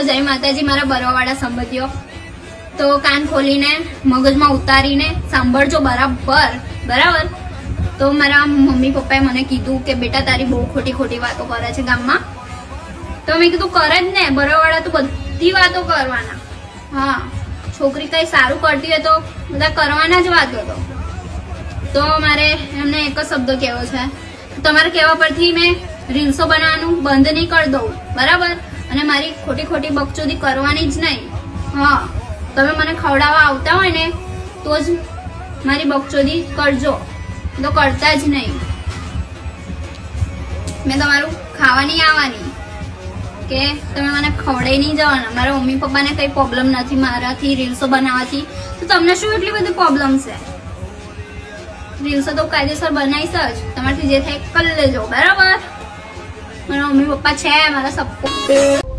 જય માતાજી મારા બરવાવાળા સંબંધીઓ. તો કાન ખોલીને મગજમાં ઉતારીને સાંભળજો બરાબર. તો મારા મમ્મી પપ્પાએ મને કીધું કે બેટા તારી બહુ ખોટી વાતો કરે છે ગામમાં. તો મેં કીધું કરે જ ને, બરવાવાળા તો બધી વાતો કરવાના. હા, છોકરી કઈ સારું કરતી હોય તો બધા કરવાના જ વાતો. તો મારે એમને એક જ શબ્દ કહેવો છે, તમારા કહેવા પરથી મેં રીલ્સો બનાવવાનું બંધ નહીં કરી દઉં, બરાબર. અને મારી ખોટી બકચોદી કરવાની જ નહીં. હા, તમે મને ખવડાવવા આવતા હોય ને તો જ મારી બકચોદી કરજો, તો કરતા જ નહીં. મેં તમારું ખાવા નહીં આવવાની કે તમે મને ખવડાવી નહીં જવાના. મારા મમ્મી પપ્પાને કઈ પ્રોબ્લેમ નથી મારાથી રીલ્સો બનાવવાથી, તો તમને શું એટલી બધી પ્રોબ્લેમ છે? રીલ્સો તો કાયદેસર બનાવીશ જ, તમારાથી જે થાય કરી લેજો, બરાબર. મારા મમ્મી પપ્પા છે, મારા સપોર્ટ.